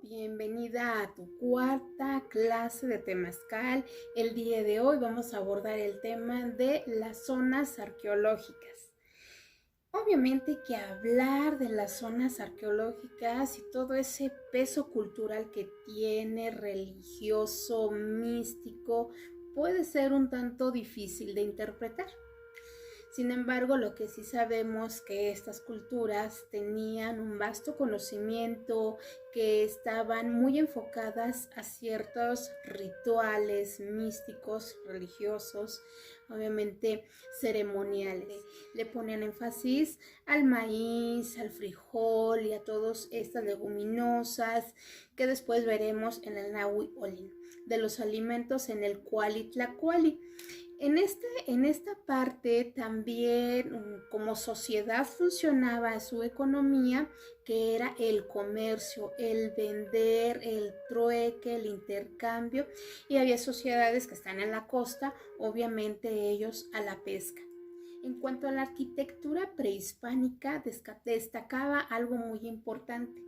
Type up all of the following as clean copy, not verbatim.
Bienvenida a tu cuarta clase de Temazcal. El día de hoy vamos a abordar el tema de las zonas arqueológicas. Obviamente que hablar de las zonas arqueológicas y todo ese peso cultural que tiene, religioso, místico, puede ser un tanto difícil de interpretar. Sin embargo, lo que sí sabemos que estas culturas tenían un vasto conocimiento, que estaban muy enfocadas a ciertos rituales místicos, religiosos, obviamente ceremoniales. Le ponían énfasis al maíz, al frijol y a todas estas leguminosas que después veremos en el Nahui Olin, de los alimentos en el Kuali Tlakuali. En esta parte también como sociedad funcionaba su economía, que era el comercio, el vender, el trueque, el intercambio, y había sociedades que están en la costa, obviamente ellos a la pesca. En cuanto a la arquitectura prehispánica, destacaba algo muy importante,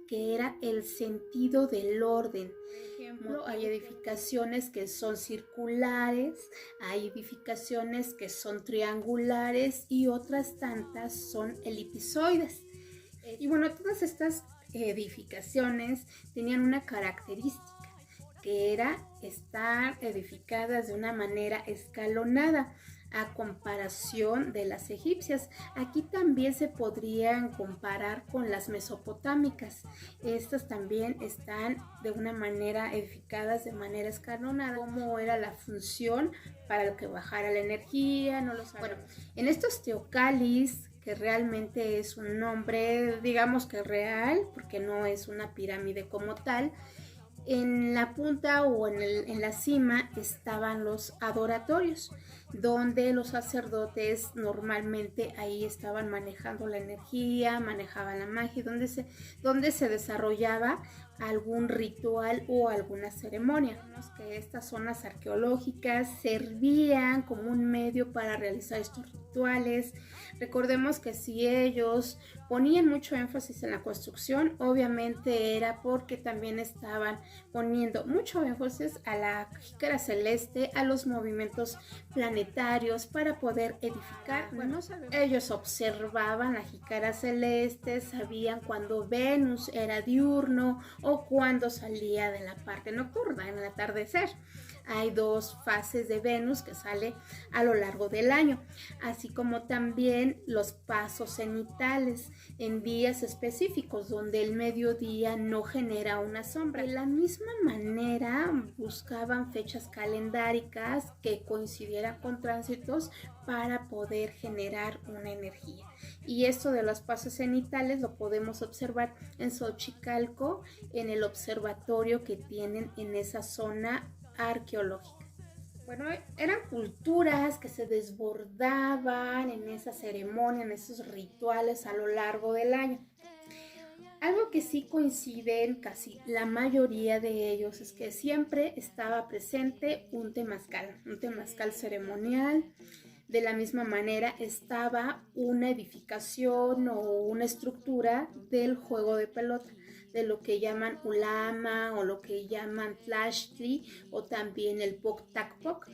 que era el sentido del orden. Por ejemplo, hay edificaciones que son circulares, hay edificaciones que son triangulares y otras tantas son elipsoides. Y bueno, todas estas edificaciones tenían una característica, que era estar edificadas de una manera escalonada, a comparación de las egipcias. Aquí también se podrían comparar con las mesopotámicas. Estas también están de una manera edificadas de manera escalonada. ¿Cómo era la función para que bajara la energía? No lo sabemos. Bueno, en estos teocalis, que realmente es un nombre, digamos que real, porque no es una pirámide como tal, en la punta o en la cima estaban los adoratorios, donde los sacerdotes normalmente ahí estaban manejando la energía, manejaban la magia, donde se desarrollaba algún ritual o alguna ceremonia. Vemos que estas zonas arqueológicas servían como un medio para realizar estos rituales. Recordemos que si ellos ponían mucho énfasis en la construcción, obviamente era porque también estaban poniendo mucho énfasis a la jícara celeste, a los movimientos planetarios para poder edificar. Bueno, ellos observaban la jícara celeste, sabían cuando Venus era diurno o cuando salía de la parte nocturna, en el atardecer. Hay dos fases de Venus que sale a lo largo del año, así como también los pasos cenitales en días específicos donde el mediodía no genera una sombra. De la misma manera buscaban fechas calendáricas que coincidieran con tránsitos para poder generar una energía. Y esto de los pasos cenitales lo podemos observar en Xochicalco, en el observatorio que tienen en esa zona arqueológica. Bueno, eran culturas que se desbordaban en esa ceremonia, en esos rituales a lo largo del año. Algo que sí coinciden casi la mayoría de ellos es que siempre estaba presente un temazcal ceremonial. De la misma manera estaba una edificación o una estructura del juego de pelota, de lo que llaman ulama o lo que llaman tlachtli o también el poc-tac-poc.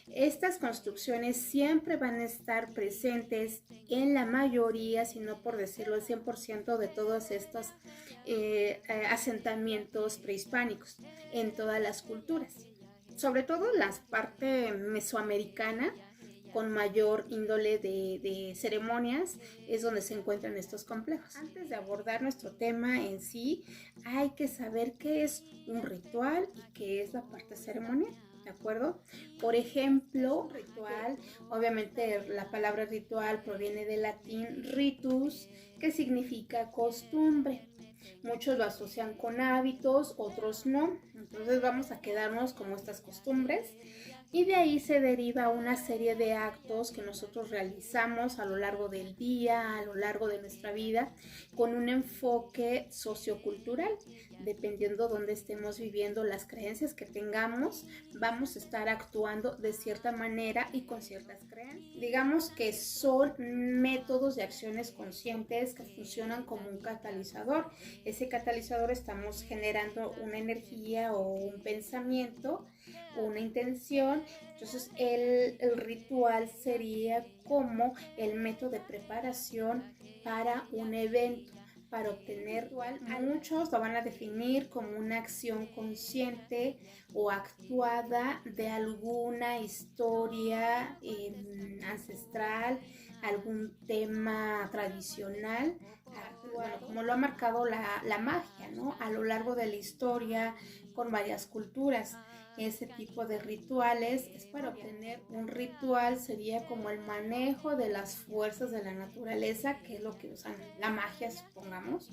Estas construcciones siempre van a estar presentes en la mayoría, si no por decirlo el 100% de todos estos asentamientos prehispánicos en todas las culturas. Sobre todo la parte mesoamericana, con mayor índole de ceremonias, es donde se encuentran estos complejos. Antes de abordar nuestro tema en sí, hay que saber qué es un ritual y qué es la parte ceremonial, ¿de acuerdo? Por ejemplo, ritual, obviamente la palabra ritual proviene del latín ritus, que significa costumbre. Muchos lo asocian con hábitos, otros no. Entonces vamos a quedarnos como estas costumbres. Y de ahí se deriva una serie de actos que nosotros realizamos a lo largo del día, a lo largo de nuestra vida, con un enfoque sociocultural. Dependiendo dónde estemos viviendo, las creencias que tengamos, vamos a estar actuando de cierta manera y con ciertas creencias. Digamos que son métodos de acciones conscientes que funcionan como un catalizador. Ese catalizador, estamos generando una energía o un pensamiento, una intención. Entonces el ritual sería como el método de preparación para un evento, para obtener ritual. Muchos lo van a definir como una acción consciente o actuada de alguna historia ancestral, algún tema tradicional, bueno, como lo ha marcado la magia, ¿no? A lo largo de la historia, con varias culturas. Ese tipo de rituales es para obtener un ritual, sería como el manejo de las fuerzas de la naturaleza, que es lo que usan la magia, supongamos,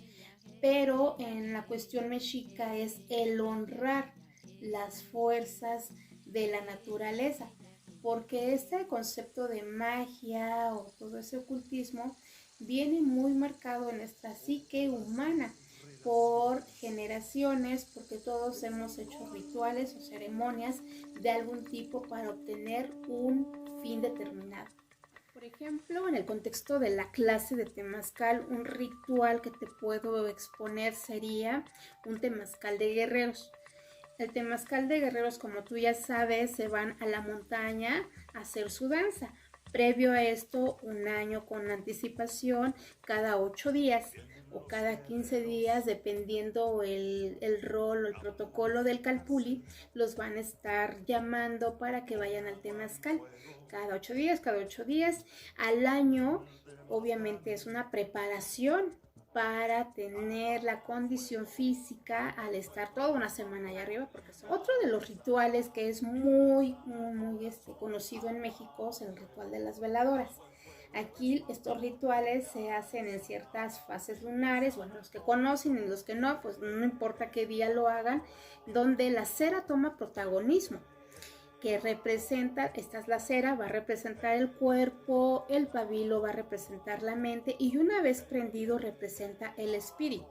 pero en la cuestión mexica es el honrar las fuerzas de la naturaleza, porque este concepto de magia o todo ese ocultismo viene muy marcado en nuestra psique humana por generaciones, porque todos hemos hecho rituales o ceremonias de algún tipo para obtener un fin determinado. Por ejemplo, en el contexto de la clase de temazcal, un ritual que te puedo exponer sería un temazcal de guerreros. El temazcal de guerreros, como tú ya sabes, se van a la montaña a hacer su danza. Previo a esto, un año con anticipación, cada 8 días o cada 15 días, dependiendo el rol o el protocolo del calpulli, los van a estar llamando para que vayan al temazcal. Cada 8 días, cada 8 días. Al año, obviamente es una preparación para tener la condición física al estar toda una semana allá arriba, porque otro de los rituales que es muy conocido en México es el ritual de las veladoras. Aquí estos rituales se hacen en ciertas fases lunares, bueno, los que conocen y los que no, pues no importa qué día lo hagan, donde la cera toma protagonismo, que representa, esta es la cera, va a representar el cuerpo, el pabilo va a representar la mente y una vez prendido representa el espíritu.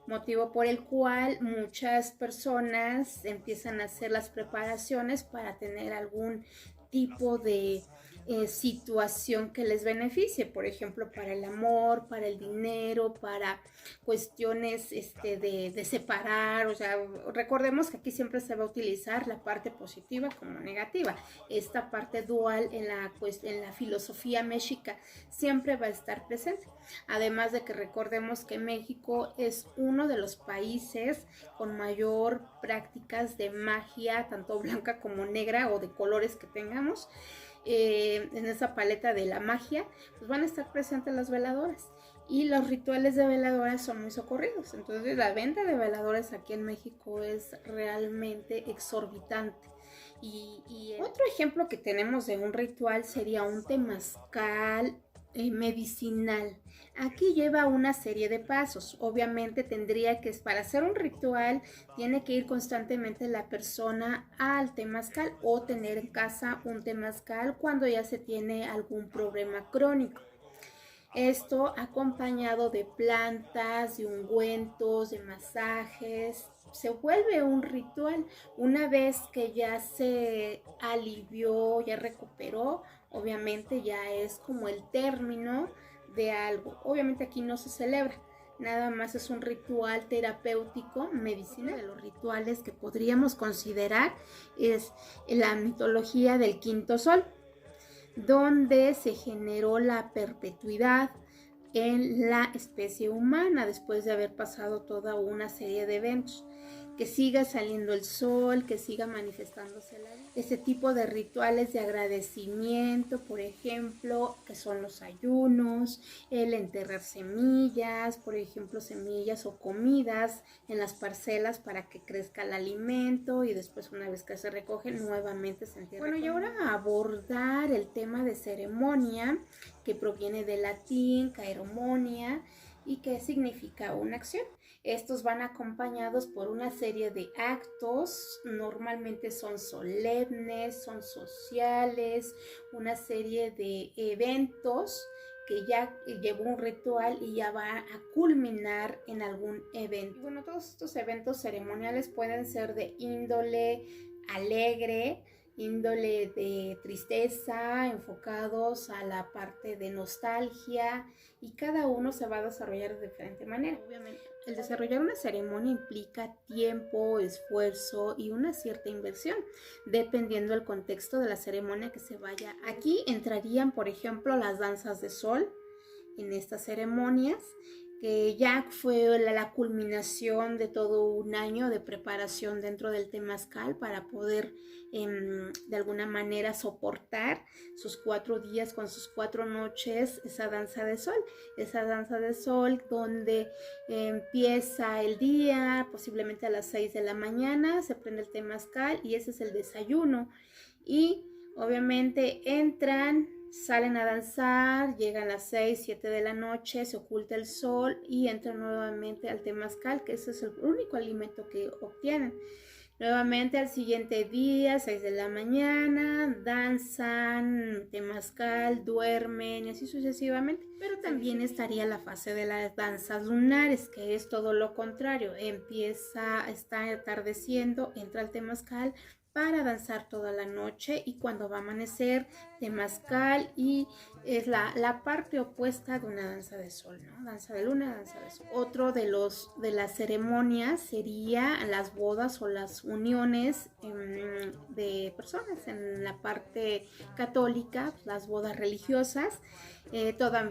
Motivo por el cual muchas personas empiezan a hacer las preparaciones para tener algún tipo de situación que les beneficie, por ejemplo, para el amor, para el dinero, para cuestiones de separar. O sea, recordemos que aquí siempre se va a utilizar la parte positiva como negativa. Esta parte dual en la filosofía mexica siempre va a estar presente. Además de que recordemos que México es uno de los países con mayor prácticas de magia, tanto blanca como negra o de colores que tengamos. En esa paleta de la magia, pues van a estar presentes las veladoras. Y los rituales de veladoras son muy socorridos. Entonces la venta de veladoras aquí en México es realmente exorbitante. Y otro ejemplo que tenemos de un ritual sería un temazcal medicinal. Aquí lleva una serie de pasos. Obviamente tendría que, para hacer un ritual, tiene que ir constantemente la persona al temazcal o tener en casa un temazcal cuando ya se tiene algún problema crónico. Esto acompañado de plantas, de ungüentos, de masajes. Se vuelve un ritual. Una vez que ya se alivió, ya recuperó, obviamente ya es como el término de algo. Obviamente aquí no se celebra, nada más es un ritual terapéutico, medicinal. De los rituales que podríamos considerar es la mitología del quinto sol, donde se generó la perpetuidad en la especie humana después de haber pasado toda una serie de eventos. Que siga saliendo el sol, que siga manifestándose la vida. Ese tipo de rituales de agradecimiento, por ejemplo, que son los ayunos, el enterrar semillas, por ejemplo, semillas o comidas en las parcelas para que crezca el alimento y después, una vez que se recoge, nuevamente se entierra. Bueno, y ahora abordar el tema de ceremonia, que proviene del latín, caeromonia, ¿Y qué significa una acción? Estos van acompañados por una serie de actos, normalmente son solemnes, son sociales, una serie de eventos que ya llevó un ritual y ya va a culminar en algún evento. Y bueno, todos estos eventos ceremoniales pueden ser de índole alegre, índole de tristeza, enfocados a la parte de nostalgia, y cada uno se va a desarrollar de diferente manera. Obviamente, el desarrollar una ceremonia implica tiempo, esfuerzo y una cierta inversión, dependiendo del contexto de la ceremonia que se vaya. Aquí entrarían, por ejemplo, las danzas de sol en estas ceremonias, que ya fue la culminación de todo un año de preparación dentro del temazcal para poder de alguna manera soportar sus 4 días con sus 4 noches, esa danza de sol donde empieza el día posiblemente a las 6 de la mañana, se prende el temazcal y ese es el desayuno, y obviamente entran, salen a danzar, llegan a las 6, 7 de la noche, se oculta el sol y entran nuevamente al temazcal, que ese es el único alimento que obtienen. Nuevamente al siguiente día, 6 de la mañana, danzan temazcal, duermen y así sucesivamente. Pero también estaría la fase de las danzas lunares, que es todo lo contrario. Está atardeciendo, entra el temazcal para danzar toda la noche, y cuando va a amanecer, temazcal, y es la parte opuesta de una danza de sol, ¿no? Danza de luna, danza de sol. Otro de las ceremonias sería las bodas o las uniones de personas. En la parte católica, pues, las bodas religiosas, toda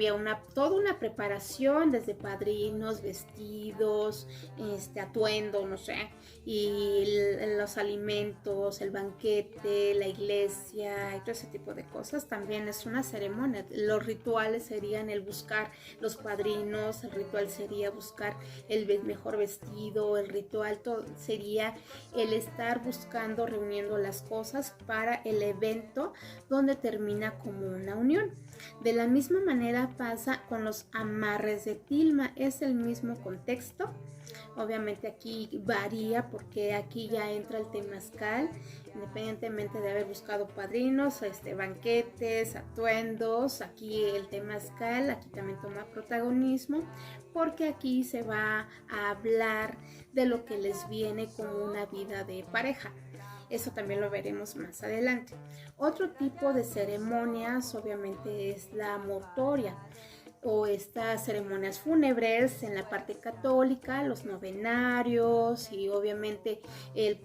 una preparación, desde padrinos, vestidos, atuendo, no sé, y los alimentos, el banquete, la iglesia y todo ese tipo de cosas. También es una ceremonia. Los rituales serían el buscar los padrinos, el ritual sería buscar el mejor vestido, el ritual sería el estar buscando, reuniendo las cosas para el evento donde termina como una unión. De la misma manera pasa con los amarres de tilma, es el mismo contexto. Obviamente aquí varía porque aquí ya entra el temazcal, independientemente de haber buscado padrinos, banquetes, atuendos. Aquí el temazcal, aquí también toma protagonismo, porque aquí se va a hablar de lo que les viene como una vida de pareja. Eso también lo veremos más adelante. Otro tipo de ceremonias obviamente es la mortoria, o estas ceremonias fúnebres en la parte católica, los novenarios, y obviamente el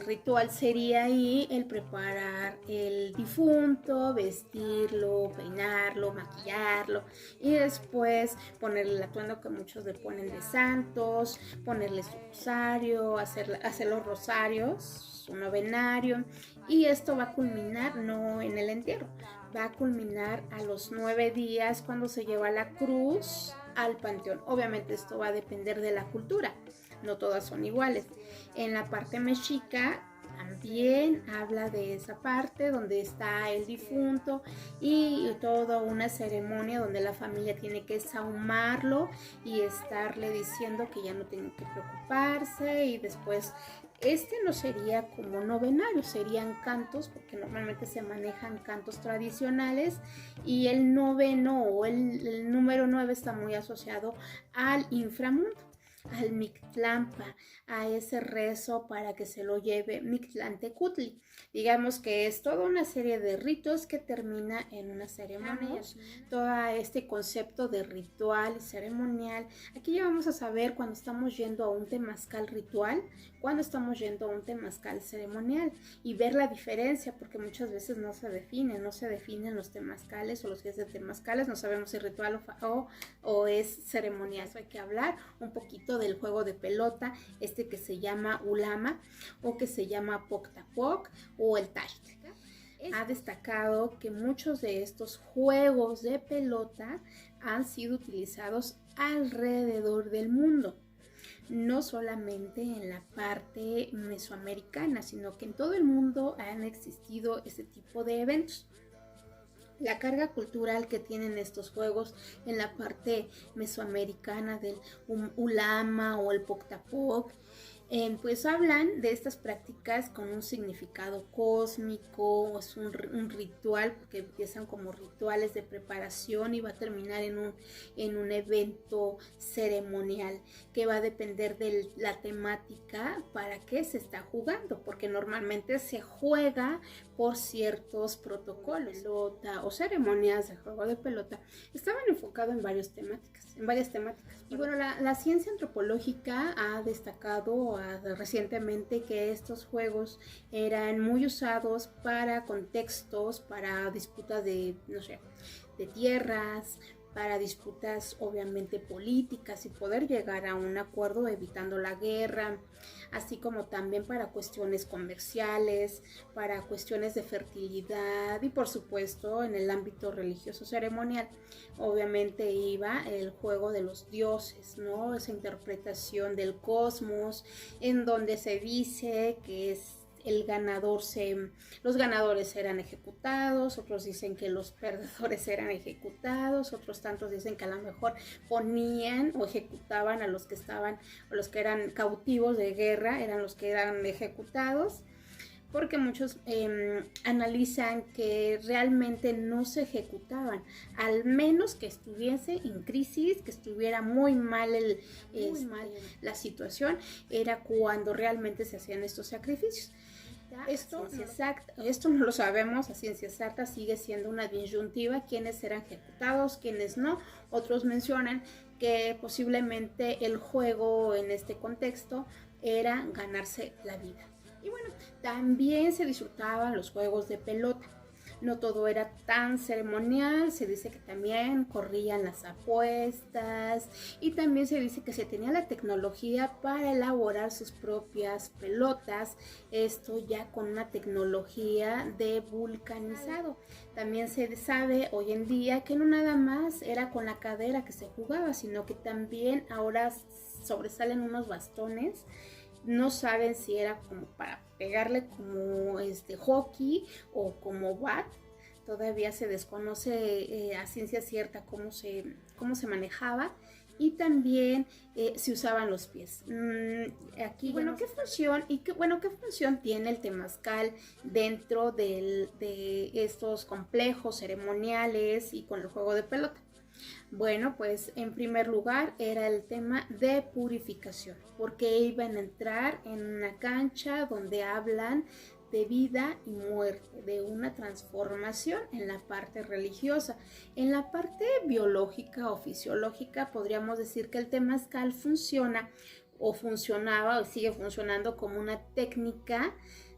ritual sería ahí el preparar el difunto, vestirlo, peinarlo, maquillarlo, y después ponerle el atuendo que muchos le ponen de santos, ponerle su rosario, hacer los rosarios, su novenario, y esto va a culminar no en el entierro, va a culminar a los 9 días cuando se lleva la cruz al panteón. Obviamente esto va a depender de la cultura, no todas son iguales. En la parte mexica también habla de esa parte donde está el difunto y toda una ceremonia donde la familia tiene que sahumarlo y estarle diciendo que ya no tienen que preocuparse, y después no sería como novenario, serían cantos, porque normalmente se manejan cantos tradicionales, y el noveno o el número 9 está muy asociado al inframundo, al Mictlampa, a ese rezo para que se lo lleve Mictlantecutli. Digamos que es toda una serie de ritos que termina en una ceremonia. Todo este concepto de ritual ceremonial. Aquí ya vamos a saber cuando estamos yendo a un temazcal ritual, cuando estamos yendo a un temazcal ceremonial, y ver la diferencia, porque muchas veces no se definen los temazcales o los días de temazcales, no sabemos si es ritual o es ceremonial. Eso hay que hablar un poquito del juego de pelota, que se llama ulama, o que se llama poctapoc, o el tarik. Ha destacado que muchos de estos juegos de pelota han sido utilizados alrededor del mundo, no solamente en la parte mesoamericana, sino que en todo el mundo han existido este tipo de eventos. La carga cultural que tienen estos juegos en la parte mesoamericana del ulama o el poctapoc, pues hablan de estas prácticas con un significado cósmico, es un ritual, porque empiezan como rituales de preparación y va a terminar en un evento ceremonial que va a depender de la temática para qué se está jugando, porque normalmente se juega por ciertos protocolos. Pelota o ceremonias de juego de pelota estaban enfocados en varias temáticas. Y bueno, la ciencia antropológica ha destacado recientemente que estos juegos eran muy usados para contextos, para disputas de, no sé, de tierras, para disputas obviamente políticas y poder llegar a un acuerdo evitando la guerra, así como también para cuestiones comerciales, para cuestiones de fertilidad y por supuesto en el ámbito religioso ceremonial. Obviamente iba el juego de los dioses, ¿no? Esa interpretación del cosmos en donde se dice que es los ganadores eran ejecutados, otros dicen que los perdedores eran ejecutados, otros tantos dicen que a lo mejor ponían o ejecutaban a los que eran cautivos de guerra, eran los que eran ejecutados, porque muchos analizan que realmente no se ejecutaban, al menos que estuviese en crisis, que estuviera muy mal la situación, era cuando realmente se hacían estos sacrificios. Esto no lo sabemos a ciencia exacta, sigue siendo una disyuntiva, quiénes eran ejecutados, quiénes no. Otros mencionan que posiblemente el juego en este contexto era ganarse la vida. Y bueno, también se disfrutaban los juegos de pelota. No todo era tan ceremonial, se dice que también corrían las apuestas y también se dice que se tenía la tecnología para elaborar sus propias pelotas, esto ya con una tecnología de vulcanizado. También se sabe hoy en día que no nada más era con la cadera que se jugaba, sino que también ahora sobresalen unos bastones. No saben si era como para pegarle como hockey o como bat. Todavía se desconoce a ciencia cierta cómo se manejaba. Y también se usaban los pies. Aquí, bueno, ¿qué función tiene el temazcal dentro de estos complejos ceremoniales y con el juego de pelota? Bueno, pues en primer lugar era el tema de purificación, porque iban a entrar en una cancha donde hablan de vida y muerte, de una transformación en la parte religiosa. En la parte biológica o fisiológica podríamos decir que el temazcal funciona o funcionaba o sigue funcionando como una técnica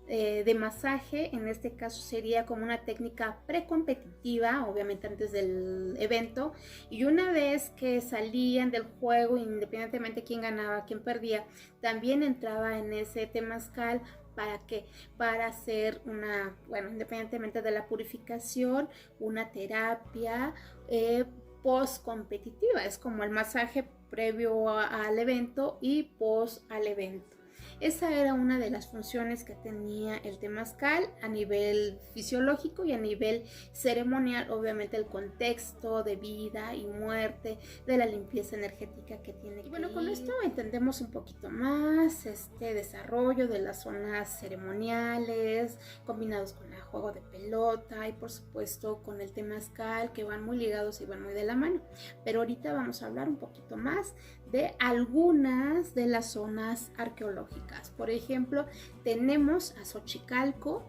de masaje. En este caso sería como una técnica precompetitiva, obviamente antes del evento, y una vez que salían del juego, independientemente quién ganaba, quién perdía, también entraba en ese temazcal. ¿Para qué? Para hacer independientemente de la purificación, una terapia post competitiva. Es como el masaje previo al evento y post al evento. Esa era una de las funciones que tenía el temazcal a nivel fisiológico y a nivel ceremonial, obviamente el contexto de vida y muerte, de la limpieza energética que tiene. Y bueno, con esto entendemos un poquito más este desarrollo de las zonas ceremoniales combinados con el juego de pelota y por supuesto con el temazcal, que van muy ligados y van muy de la mano. Pero ahorita vamos a hablar un poquito más de algunas de las zonas arqueológicas. Por ejemplo, tenemos a Xochicalco,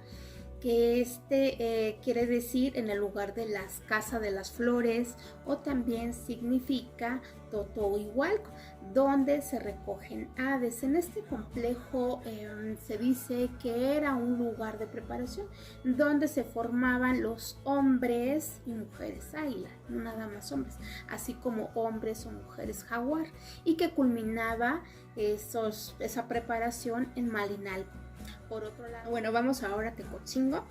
que quiere decir en el lugar de las Casa de las Flores, o también significa Totohualco, donde se recogen aves. En este complejo se dice que era un lugar de preparación donde se formaban los hombres y mujeres águila, no nada más hombres, así como hombres o mujeres jaguar, y que culminaba esa preparación en Malinalco. Por otro lado, bueno, vamos ahora a Tecotzingo.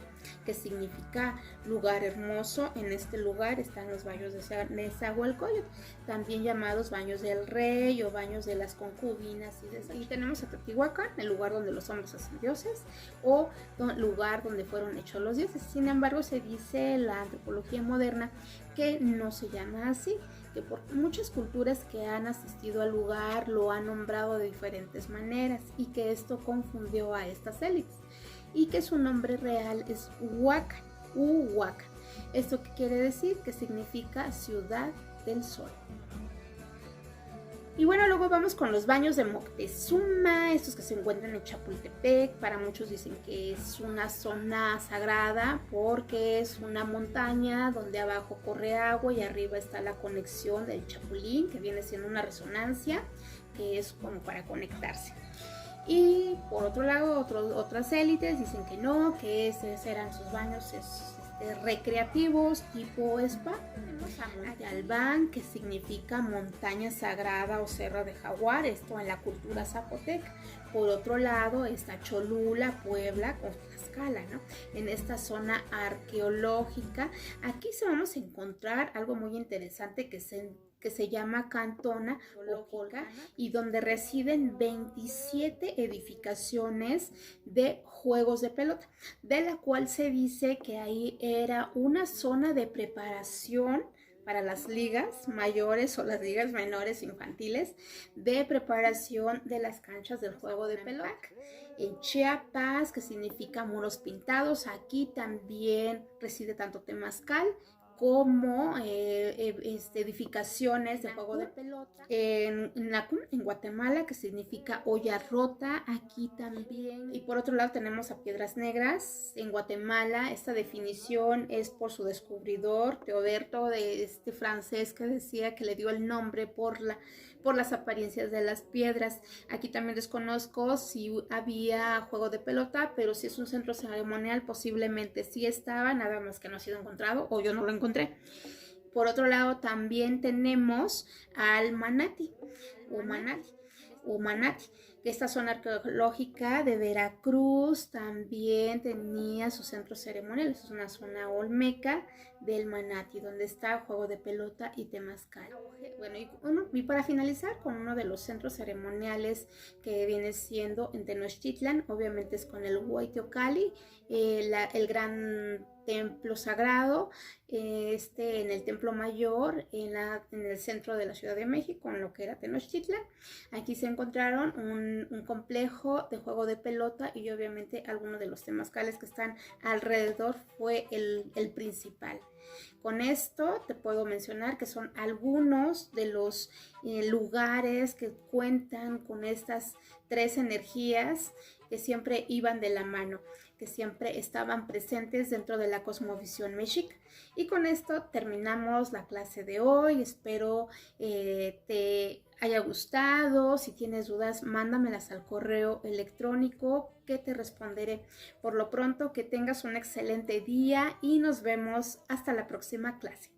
que significa lugar hermoso. En este lugar están los baños de Nezahualcóyotl, también llamados baños del rey o baños de las concubinas. Y tenemos a Teotihuacán, el lugar donde los hombres hacen dioses o lugar donde fueron hechos los dioses. Sin embargo, se dice en la antropología moderna que no se llama así, que por muchas culturas que han asistido al lugar lo han nombrado de diferentes maneras y que esto confundió a estas élites y que su nombre real es Huacan, Huacan. ¿Esto qué quiere decir? Que significa ciudad del sol. Y bueno, luego vamos con los baños de Moctezuma, estos que se encuentran en Chapultepec. Para muchos dicen que es una zona sagrada porque es una montaña donde abajo corre agua y arriba está la conexión del Chapulín, que viene siendo una resonancia, que es como para conectarse. Y por otro lado, otras élites dicen que no, que esos eran sus baños recreativos tipo spa. Tenemos a Monte Albán, que significa montaña sagrada o cerro de jaguar, esto en la cultura zapoteca. Por otro lado está Cholula, Puebla, con Tlaxcala, ¿no? En esta zona arqueológica, aquí se vamos a encontrar algo muy interesante que se llama Cantona Arqueológica y donde residen 27 edificaciones de juegos de pelota, de la cual se dice que ahí era una zona de preparación para las ligas mayores o las ligas menores infantiles, de preparación de las canchas del juego de pelota. En Chiapas, que significa muros pintados, aquí también reside tanto temazcal como edificaciones de juego de pelota. En Guatemala, que significa olla rota, aquí también. Y por otro lado tenemos a Piedras Negras. En Guatemala esta definición es por su descubridor, Teoberto, de este francés que decía que le dio el nombre por las apariencias de las piedras. Aquí también desconozco si había juego de pelota, pero si es un centro ceremonial posiblemente sí estaba, nada más que no ha sido encontrado o yo no lo encontré. Por otro lado también tenemos al Manati o Manati, que esta zona arqueológica de Veracruz también tenía su centro ceremonial. Es una zona olmeca del Manati, donde está juego de pelota y temazcal. Bueno, y para finalizar con uno de los centros ceremoniales que viene siendo en Tenochtitlan, obviamente es con el Huayteocalli, el gran templo sagrado, en el templo mayor, en el centro de la Ciudad de México, en lo que era Tenochtitlan. Aquí se encontraron un complejo de juego de pelota y obviamente algunos de los temazcales que están alrededor fue el principal. Con esto te puedo mencionar que son algunos de los lugares que cuentan con estas tres energías que siempre iban de la mano, que siempre estaban presentes dentro de la cosmovisión mexica. Y con esto terminamos la clase de hoy. Espero te haya gustado. Si tienes dudas, mándamelas al correo electrónico que te responderé. Por lo pronto, que tengas un excelente día y nos vemos hasta la próxima clase.